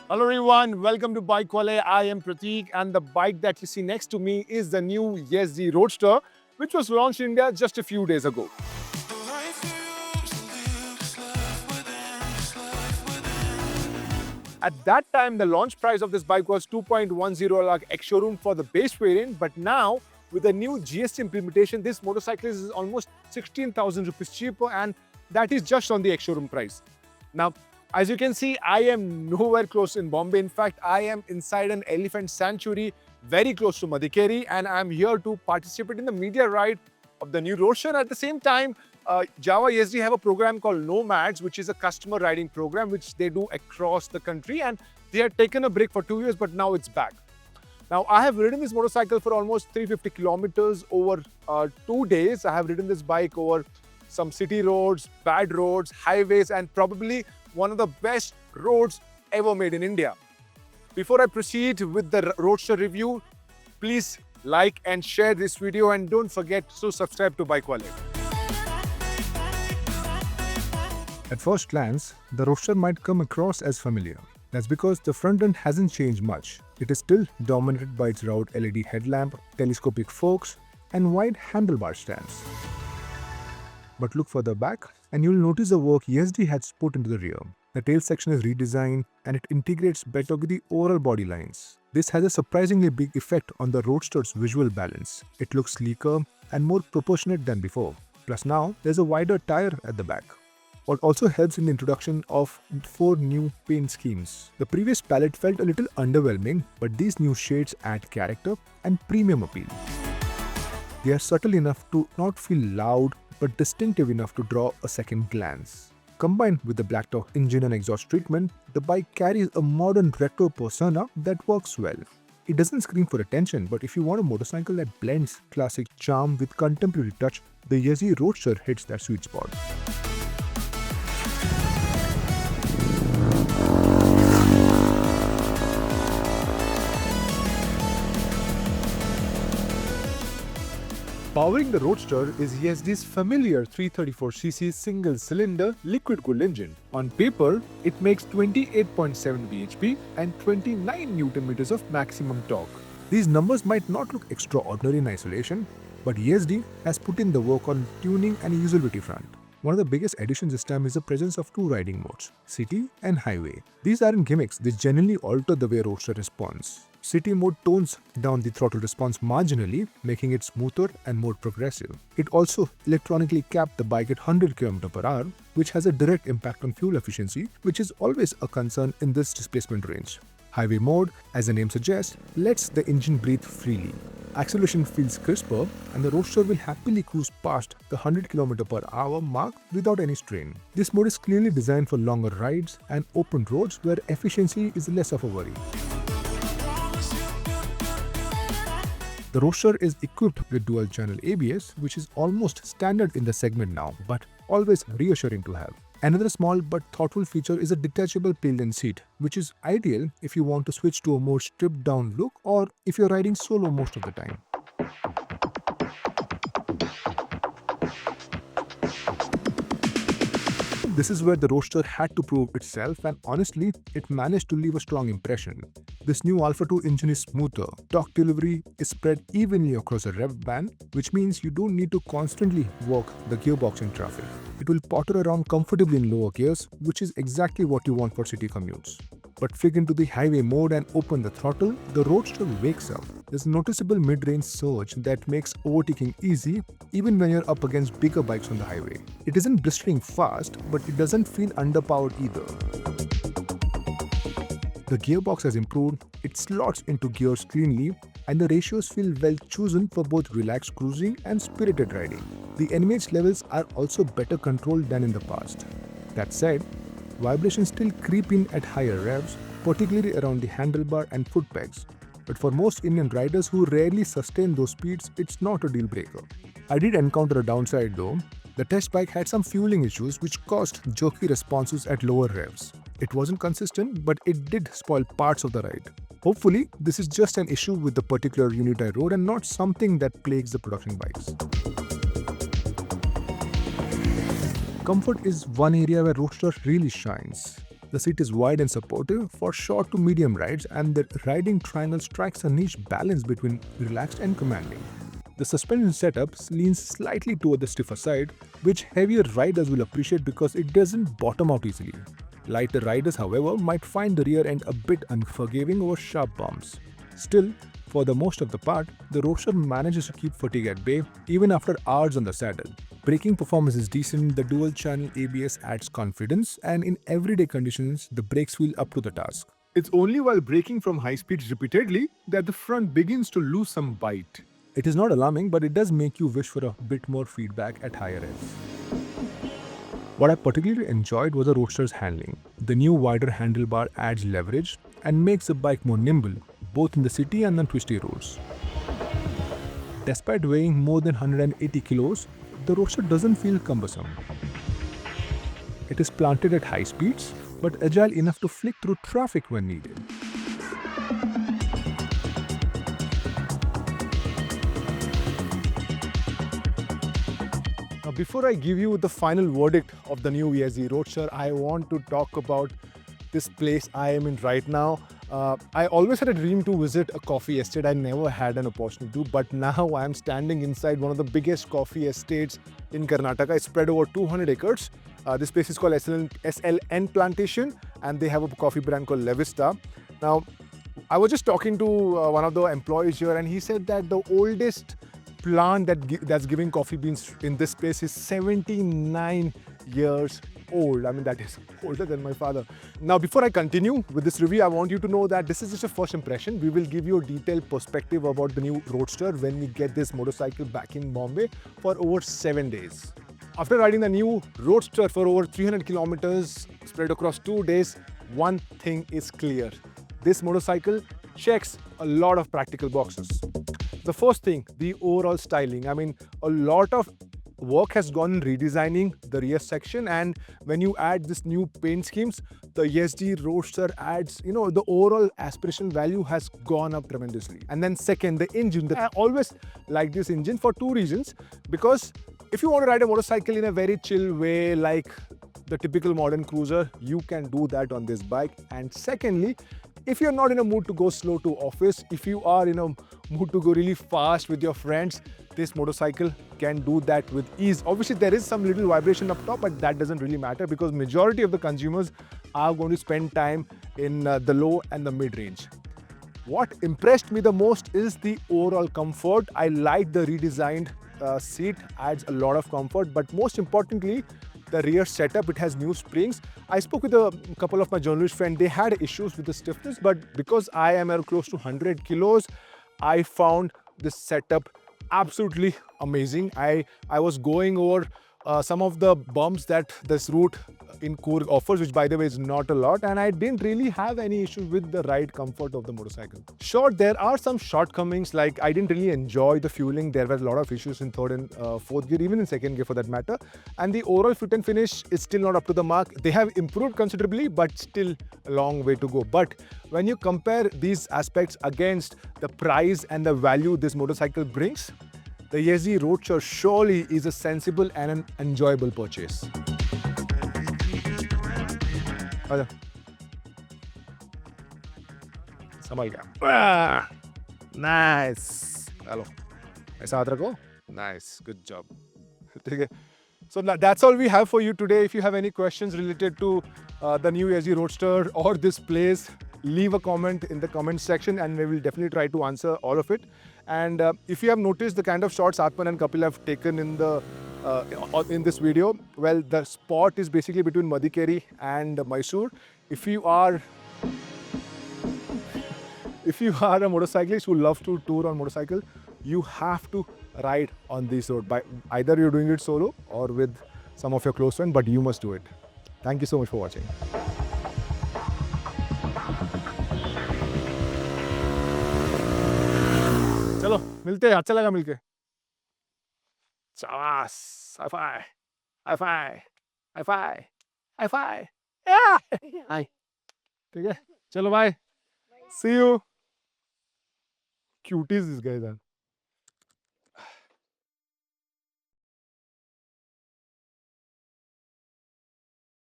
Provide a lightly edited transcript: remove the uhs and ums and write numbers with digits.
Hello everyone, welcome to BikeWale. I am Pratheek and the bike that you see next to me is the new Yezdi Roadster, which was launched in India just a few days ago. At that time, the launch price of this bike was 2.10 lakh ex-showroom for the base variant, but now with the new GST implementation, this motorcycle is almost 16,000 rupees cheaper, and that is just on the ex-showroom price. Now, as you can see, I am nowhere close in Bombay. In fact, I am inside an elephant sanctuary very close to Madikeri, and I am here to participate in the media ride of the new Roadster. At the same time, Java Yezdi have a program called Nomads, which is a customer riding program which they do across the country, and they had taken a break for 2 years, but now it's back. Now, I have ridden this motorcycle for almost 350 kilometers over 2 days. I have ridden this bike over some city roads, bad roads, highways, and probably one of the best roads ever made in India. Before I proceed with the Roadster review, please like and share this video, and don't forget to subscribe to BikeWale. At first glance, the Roadster might come across as familiar. That's because the front end hasn't changed much. It is still dominated by its round LED headlamp, telescopic forks, and wide handlebar stands. But look further back and you'll notice the work Yezdi has put into the rear. The tail section is redesigned and it integrates better with the overall body lines. This has a surprisingly big effect on the Roadster's visual balance. It looks sleeker and more proportionate than before. Plus now, there's a wider tire at the back. What also helps in the introduction of 4 new paint schemes. The previous palette felt a little underwhelming, but these new shades add character and premium appeal. They are subtle enough to not feel loud, but distinctive enough to draw a second glance. Combined with the black top engine and exhaust treatment, the bike carries a modern retro persona that works well. It doesn't scream for attention, but if you want a motorcycle that blends classic charm with contemporary touch, the Yezdi Roadster hits that sweet spot. Powering the Roadster is Yezdi's familiar 334cc single-cylinder liquid-cooled engine. On paper, it makes 28.7 bhp and 29 Nm of maximum torque. These numbers might not look extraordinary in isolation, but Yezdi has put in the work on tuning and usability front. One of the biggest additions this time is the presence of 2 riding modes, city and highway. These aren't gimmicks, they genuinely alter the way Roadster responds. City mode tones down the throttle response marginally, making it smoother and more progressive. It also electronically capped the bike at 100 km/h, which has a direct impact on fuel efficiency, which is always a concern in this displacement range. Highway mode, as the name suggests, lets the engine breathe freely. Acceleration feels crisper, and the Roadster will happily cruise past the 100 km/h mark without any strain. This mode is clearly designed for longer rides and open roads where efficiency is less of a worry. The Roadster is equipped with dual-channel ABS, which is almost standard in the segment now, but always reassuring to have. Another small but thoughtful feature is a detachable pillion seat, which is ideal if you want to switch to a more stripped-down look or if you're riding solo most of the time. This is where the Roadster had to prove itself, and honestly, it managed to leave a strong impression. This new Alpha 2 engine is smoother. Torque delivery is spread evenly across a rev band, which means you don't need to constantly work the gearbox in traffic. It will potter around comfortably in lower gears, which is exactly what you want for city commutes. But flick into the highway mode and open the throttle, the Roadster wakes up. There's a noticeable mid-range surge that makes overtaking easy even when you're up against bigger bikes on the highway. It isn't blistering fast, but it doesn't feel underpowered either. The gearbox has improved, it slots into gears cleanly, and the ratios feel well chosen for both relaxed cruising and spirited riding. The NVH levels are also better controlled than in the past. That said, vibrations still creep in at higher revs, particularly around the handlebar and foot pegs. But for most Indian riders who rarely sustain those speeds, it's not a deal breaker. I did encounter a downside though. The test bike had some fueling issues which caused jerky responses at lower revs. It wasn't consistent, but it did spoil parts of the ride. Hopefully, this is just an issue with the particular unit I rode and not something that plagues the production bikes. Comfort is one area where Roadster really shines. The The seat is wide and supportive for short to medium rides, and the riding triangle strikes a niche balance between relaxed and commanding. The suspension setup leans slightly toward the stiffer side, which heavier riders will appreciate because it doesn't bottom out easily. Lighter riders, however, might find the rear end a bit unforgiving over sharp bumps. Still, for the most of the part, the Roadster manages to keep fatigue at bay even after hours on the saddle. Braking performance is decent, the dual-channel ABS adds confidence, and in everyday conditions, the brakes feel up to the task. It's only while braking from high speeds repeatedly that the front begins to lose some bite. It is not alarming, but it does make you wish for a bit more feedback at higher ends. What I particularly enjoyed was the Roadster's handling. The new wider handlebar adds leverage and makes the bike more nimble, both in the city and on twisty roads. Despite weighing more than 180 kilos, the Roadster doesn't feel cumbersome. It is planted at high speeds, but agile enough to flick through traffic when needed. Now, before I give you the final verdict of the new Yezdi Roadster, I want to talk about this place I am in right now. I always had a dream to visit a coffee estate. I never had an opportunity to, but now I am standing inside one of the biggest coffee estates in Karnataka. It's spread over 200 acres. This place is called SLN Plantation, and they have a coffee brand called Levista. Now, I was just talking to one of the employees here, and he said that the oldest plant that's giving coffee beans in this place is 79 years old. I mean, that is older than my father. Now, before I continue with this review, I want you to know that this is just a first impression. We will give you a detailed perspective about the new Roadster when we get this motorcycle back in Bombay for over 7 days. After riding the new Roadster for over 300 kilometers spread across 2 days, one thing is clear. This motorcycle checks a lot of practical boxes. The first thing, the overall styling. I mean, a lot of work has gone in redesigning the rear section, and when you add this new paint schemes, the Yezdi Roadster adds, the overall aspiration value has gone up tremendously. And then second, the engine. I always like this engine for two reasons. Because if you want to ride a motorcycle in a very chill way, like the typical modern cruiser, you can do that on this bike. And secondly, if you're not in a mood to go slow to office, if you are in a mood to go really fast with your friends, this motorcycle can do that with ease. Obviously, there is some little vibration up top, but that doesn't really matter because majority of the consumers are going to spend time in the low and the mid-range. What impressed me the most is the overall comfort. I like the redesigned seat, adds a lot of comfort, but most importantly, the rear setup. It has new springs. I spoke with a couple of my journalist friends. They had issues with the stiffness, but because I am at close to 100 kilos, I found this setup absolutely amazing. I was going over some of the bumps that this route in Coorg offers, which by the way is not a lot, and I didn't really have any issues with the ride comfort of the motorcycle. Sure, there are some shortcomings, like I didn't really enjoy the fueling. There were a lot of issues in third and fourth gear, even in second gear for that matter, and the overall fit and finish is still not up to the mark. They have improved considerably, but still a long way to go. But when you compare these aspects against the price and the value this motorcycle brings, the Yezdi Roadster surely is a sensible and an enjoyable purchase. संभल गया. Nice. Hello. ऐसा हाथ रखो. Nice. Good job. ठीक है. So that's all we have for you today. If you have any questions related to the new Yezdi Roadster or this place, leave a comment in the comment section and we will definitely try to answer all of it. And if you have noticed the kind of shots Aatman and Kapil have taken in the in this video, well, the spot is basically between Madikeri and Mysore. If you are a motorcyclist who loves to tour on motorcycle, you have to ride on this road. By either you're doing it solo or with some of your close friends, but you must do it. Thank you so much for watching. चलो मिलते हैं. अच्छा लगा मिलके. शाबाश. High five. High five. High five. High five. Hi. ठीक है. चलो bye. See you. Cuties these guys are.